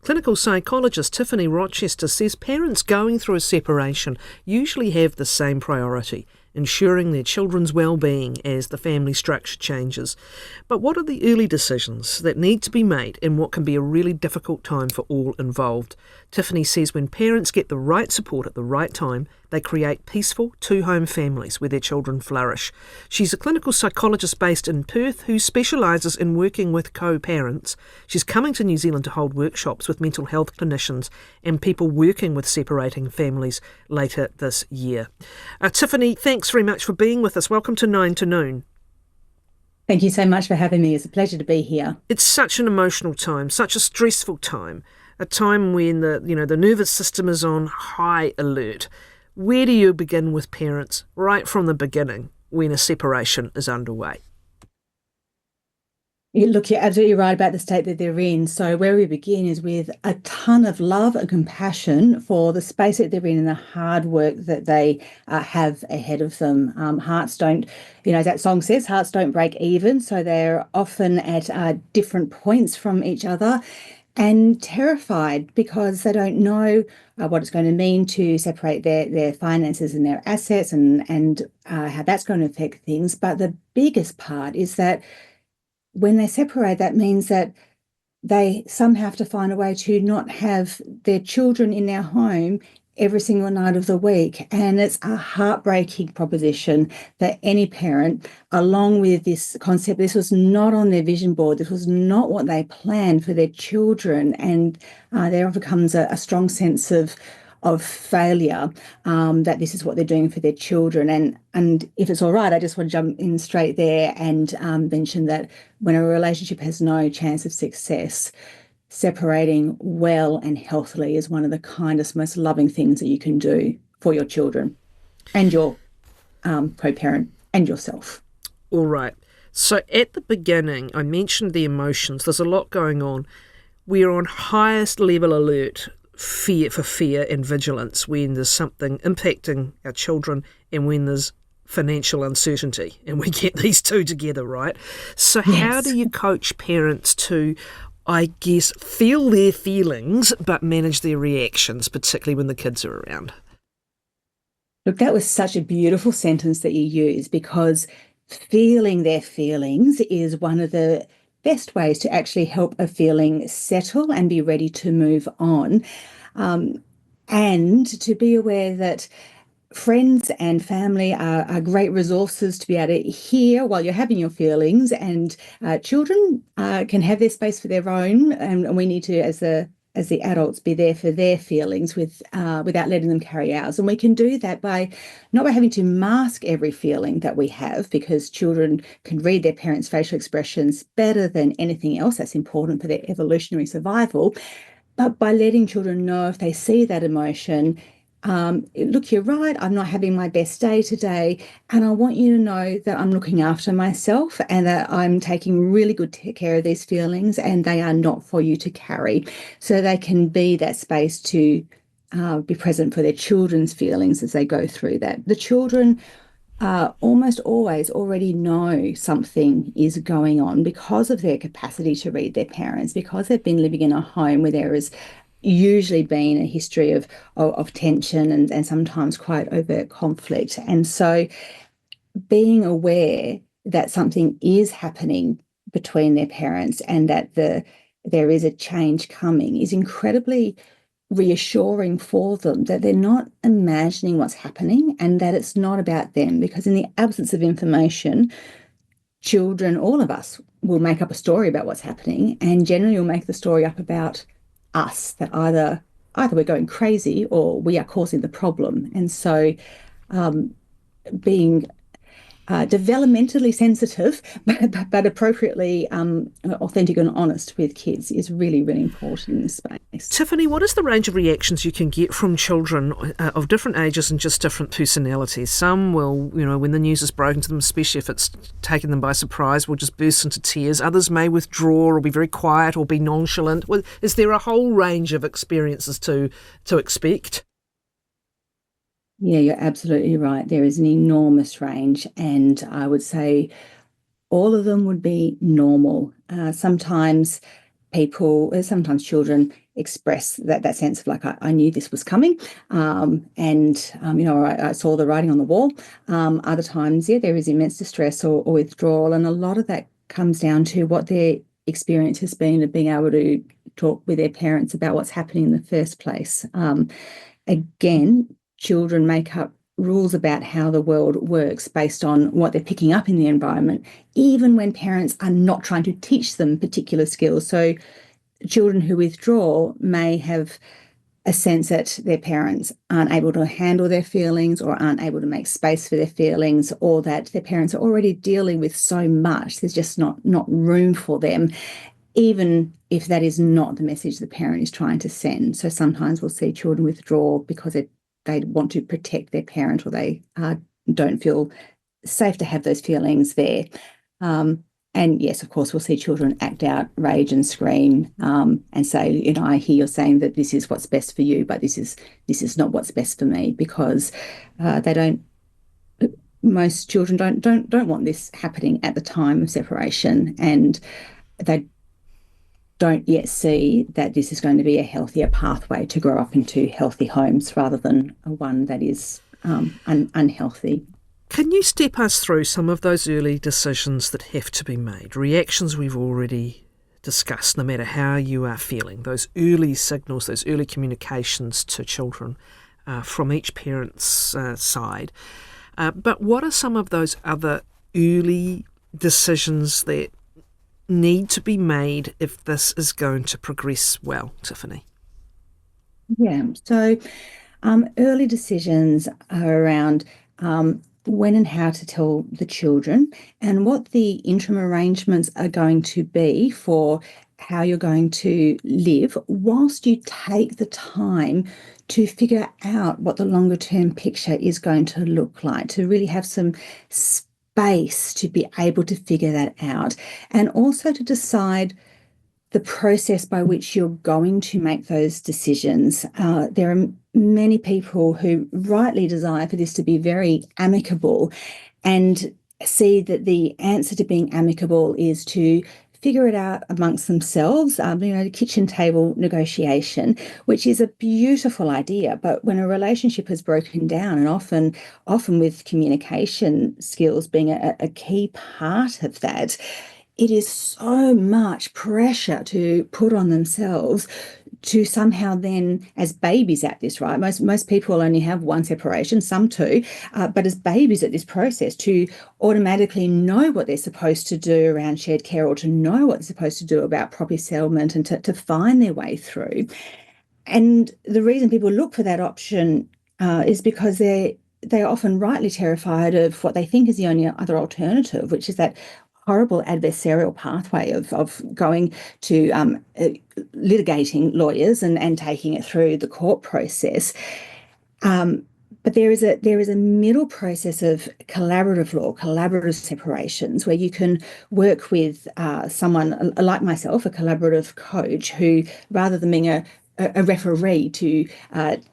Clinical psychologist Tiffany Rochester says parents going through a separation usually have the same priority, ensuring their children's well-being as the family structure changes. But what are the early decisions that need to be made in what can be a really difficult time for all involved? Tiffany says when parents get the right support at the right time, they create peaceful two-home families where their children flourish. She's a clinical psychologist based in Perth who specialises in working with co-parents. She's coming to New Zealand to hold workshops with mental health clinicians and people working with separating families later this year. Tiffany, thanks very much for being with us. Welcome to 9 to Noon. Thank you so much for having me. It's a pleasure to be here. It's such an emotional time, such a stressful time, a time when the nervous system is on high alert. Where do you begin with parents right from the beginning when a separation is underway? Look, you're absolutely right about the state that they're in. So where we begin is with a ton of love and compassion for the space that they're in and the hard work that they have ahead of them. Hearts don't, as that song says, hearts don't break even. So they're often at different points from each other and terrified because they don't know what it's going to mean to separate their finances and their assets and how that's going to affect things. But the biggest part is that when they separate, that means that they somehow have to find a way to not have their children in their home every single night of the week. And it's a heartbreaking proposition for any parent, along with this concept. This was not on their vision board. This was not what they planned for their children. And there becomes a strong sense of failure, that this is what they're doing for their children. And if it's all right, I just want to jump in straight there and mention that when a relationship has no chance of success, separating well and healthily is one of the kindest, most loving things that you can do for your children and your co-parent and yourself. All right. So at the beginning, I mentioned the emotions. There's a lot going on. We're on highest level alert for fear and vigilance when there's something impacting our children and when there's financial uncertainty, and we get these two together, right? So how do you coach parents to, I guess, feel their feelings but manage their reactions, particularly when the kids are around? Look, that was such a beautiful sentence that you used, because feeling their feelings is one of the best ways to actually help a feeling settle and be ready to move on. And to be aware that friends and family are great resources to be able to hear while you're having your feelings, and children can have their space for their own, and we need to, as the adults, be there for their feelings without letting them carry ours. And we can do that not by having to mask every feeling that we have, because children can read their parents' facial expressions better than anything else. That's important for their evolutionary survival. But by letting children know if they see that emotion, look, you're right, I'm not having my best day today, and I want you to know that I'm looking after myself and that I'm taking really good care of these feelings, and they are not for you to carry. So they can be that space to be present for their children's feelings as they go through that. The children almost always already know something is going on because of their capacity to read their parents, because they've been living in a home where there is usually been a history of tension and sometimes quite overt conflict. And so being aware that something is happening between their parents and that there is a change coming is incredibly reassuring for them, that they're not imagining what's happening and that it's not about them. Because in the absence of information, children, all of us, will make up a story about what's happening, and generally will make the story up about us, that either we're going crazy or we are causing the problem. And so being developmentally sensitive but appropriately authentic and honest with kids is really, really important in this space. Tiffany, what is the range of reactions you can get from children of different ages and just different personalities? Some will, when the news is broken to them, especially if it's taken them by surprise, will just burst into tears. Others may withdraw or be very quiet or be nonchalant. Is there a whole range of experiences to expect? Yeah, you're absolutely right. There is an enormous range, and I would say all of them would be normal. Sometimes children express that sense of like, I knew this was coming, I saw the writing on the wall. Other times, there is immense distress or withdrawal, and a lot of that comes down to what their experience has been of being able to talk with their parents about what's happening in the first place. Again, children make up rules about how the world works based on what they're picking up in the environment, even when parents are not trying to teach them particular skills. So children who withdraw may have a sense that their parents aren't able to handle their feelings or aren't able to make space for their feelings, or that their parents are already dealing with so much, there's just not room for them, even if that is not the message the parent is trying to send. So sometimes we'll see children withdraw because they want to protect their parent, or they don't feel safe to have those feelings there. And yes, of course, we'll see children act out, rage and scream, and say, I hear you're saying that this is what's best for you, but this is not what's best for me, because most children don't want this happening at the time of separation, and they don't yet see that this is going to be a healthier pathway to grow up into healthy homes rather than one that is unhealthy. Can you step us through some of those early decisions that have to be made? Reactions we've already discussed, no matter how you are feeling, those early signals, those early communications to children from each parent's side. But what are some of those other early decisions that need to be made if this is going to progress well, Tiffany? Yeah, so early decisions are around when and how to tell the children, and what the interim arrangements are going to be for how you're going to live, whilst you take the time to figure out what the longer term picture is going to look like, to really have some space to be able to figure that out, and also to decide the process by which you're going to make those decisions. There are many people who rightly desire for this to be very amicable, and see that the answer to being amicable is to figure it out amongst themselves, the kitchen table negotiation, which is a beautiful idea. But when a relationship has broken down, and often with communication skills being a key part of that, it is so much pressure to put on themselves to somehow then, as babies at this, right? Most people only have one separation, some two, but as babies at this process, to automatically know what they're supposed to do around shared care, or to know what they're supposed to do about property settlement, and to find their way through. And the reason people look for that option is because they're often rightly terrified of what they think is the only other alternative, which is that horrible adversarial pathway of going to litigating lawyers and taking it through the court process. But there is a middle process of collaborative law, collaborative separations, where you can work with someone like myself, a collaborative coach, who, rather than being a referee to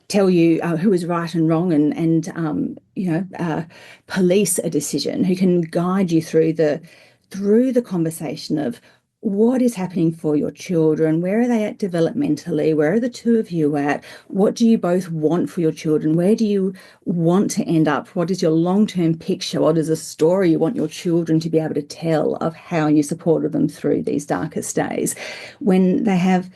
tell you who is right and wrong, and police a decision, who can guide you through the conversation of what is happening for your children, where are they at developmentally, where are the two of you at, what do you both want for your children, where do you want to end up, what is your long-term picture, what is a story you want your children to be able to tell of how you supported them through these darkest days. When they have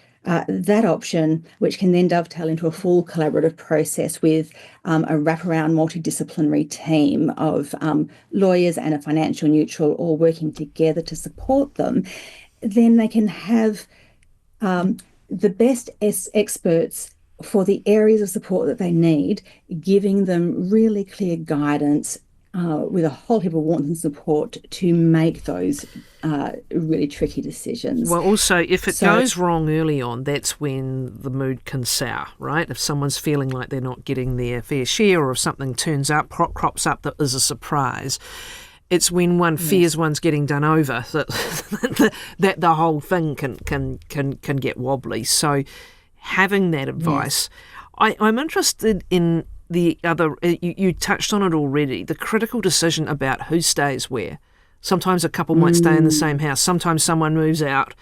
that option, which can then dovetail into a full collaborative process with a wraparound multidisciplinary team of lawyers and a financial neutral all working together to support them, then they can have the best experts for the areas of support that they need, giving them really clear guidance with a whole heap of warmth and support to make those really tricky decisions. Well, also, if it goes wrong early on, that's when the mood can sour, right? If someone's feeling like they're not getting their fair share, or if something turns up, crops up that is a surprise, it's when one fears one's getting done over that the whole thing can get wobbly. So having that advice, I'm interested in the other, you touched on it already, the critical decision about who stays where. Sometimes a couple might stay in the same house. Sometimes someone moves out.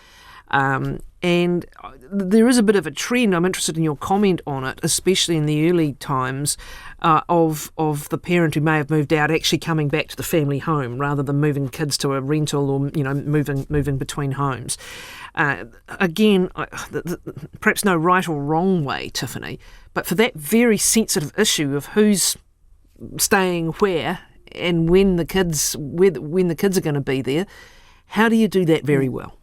And there is a bit of a trend. I'm interested in your comment on it, especially in the early times of the parent who may have moved out actually coming back to the family home rather than moving kids to a rental or moving between homes. Again, perhaps no right or wrong way, Tiffany, but for that very sensitive issue of who's staying where and when the kids are going to be there, how do you do that very well?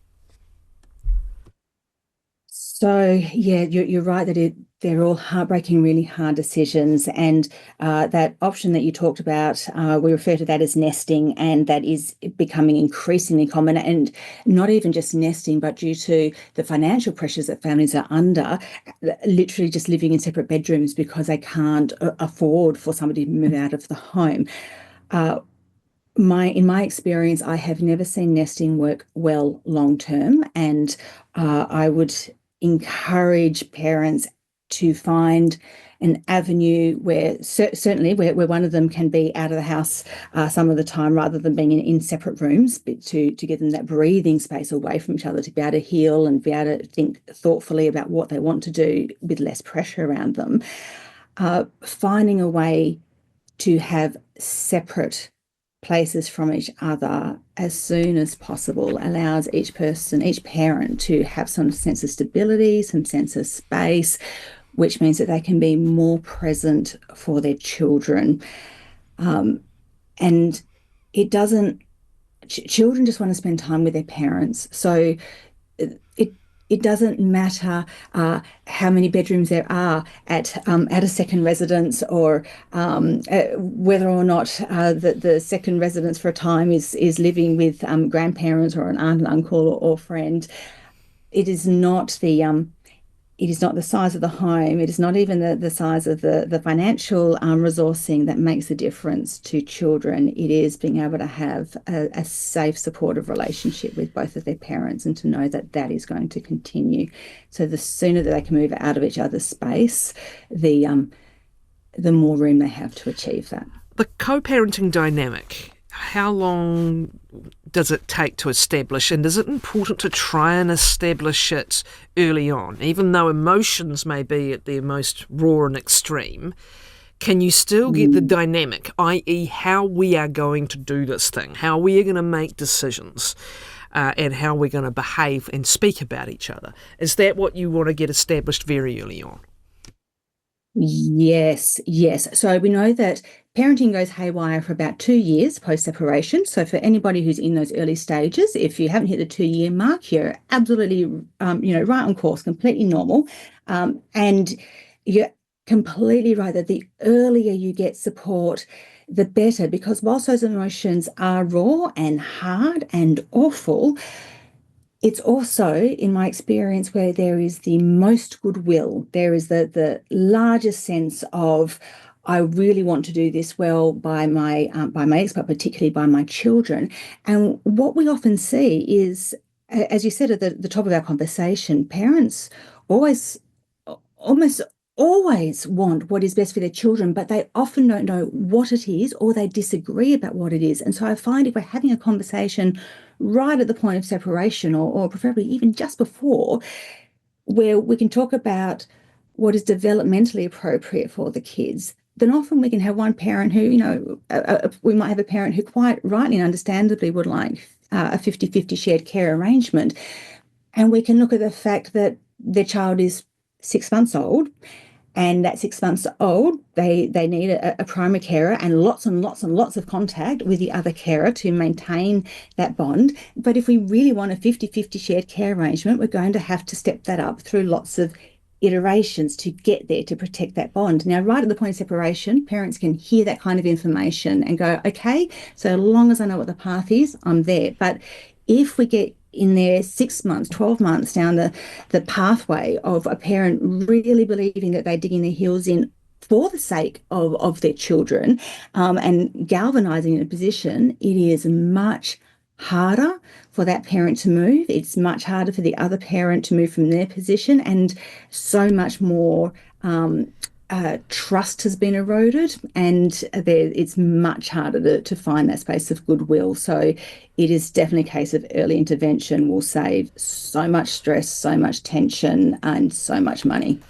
So, yeah, you're right that they're all heartbreaking, really hard decisions. And that option that you talked about, we refer to that as nesting, and that is becoming increasingly common. And not even just nesting, but due to the financial pressures that families are under, literally just living in separate bedrooms because they can't afford for somebody to move out of the home. In my experience, I have never seen nesting work well long term, and I would encourage parents to find an avenue where certainly where one of them can be out of the house some of the time rather than being in separate rooms, but to give them that breathing space away from each other to be able to heal and be able to think thoughtfully about what they want to do with less pressure around them. Finding a way to have separate places from each other as soon as possible allows each parent to have some sense of stability, some sense of space, which means that they can be more present for their children. And it doesn't, children just want to spend time with their parents. So it doesn't matter how many bedrooms there are at a second residence, or whether or not the second residence for a time is living with grandparents or an aunt and uncle or friend. It is not the size of the home. It is not even the size of the financial resourcing that makes a difference to children. It is being able to have a safe, supportive relationship with both of their parents and to know that that is going to continue. So the sooner that they can move out of each other's space, the more room they have to achieve that. The co-parenting dynamic, how long does it take to establish, and is it important to try and establish it early on? Even though emotions may be at their most raw and extreme, can you still get the dynamic, i.e. how we are going to do this thing, how we are going to make decisions, and how we're going to behave and speak about each other? Is that what you want to get established very early on? Yes. So we know that parenting goes haywire for about 2 years post-separation. So for anybody who's in those early stages, if you haven't hit the 2-year mark, you're absolutely, right on course, completely normal. And you're completely right that the earlier you get support, the better, because whilst those emotions are raw and hard and awful, it's also, in my experience, where there is the most goodwill. There is the largest sense of, I really want to do this well by my ex, but particularly by my children. And what we often see is, as you said at the top of our conversation, parents almost always want what is best for their children, but they often don't know what it is, or they disagree about what it is. And so I find if we're having a conversation right at the point of separation, or preferably even just before, where we can talk about what is developmentally appropriate for the kids, then often we can have one parent who, we might have a parent who quite rightly and understandably would like a 50-50 shared care arrangement. And we can look at the fact that their child is 6 months old, and at 6 months old, they need a primary carer and lots of contact with the other carer to maintain that bond. But if we really want a 50-50 shared care arrangement, we're going to have to step that up through lots of iterations to get there, to protect that bond. Now, right at the point of separation, parents can hear that kind of information and go, okay, so long as I know what the path is, I'm there. But if we get in there 6 months, 12 months down the pathway of a parent really believing that they're digging their heels in for the sake of their children, and galvanizing in a position, it is much harder for that parent to move. It's much harder for the other parent to move from their position, and so much more trust has been eroded, and it's much harder to find that space of goodwill. So it is definitely a case of early intervention will save so much stress, so much tension, and so much money.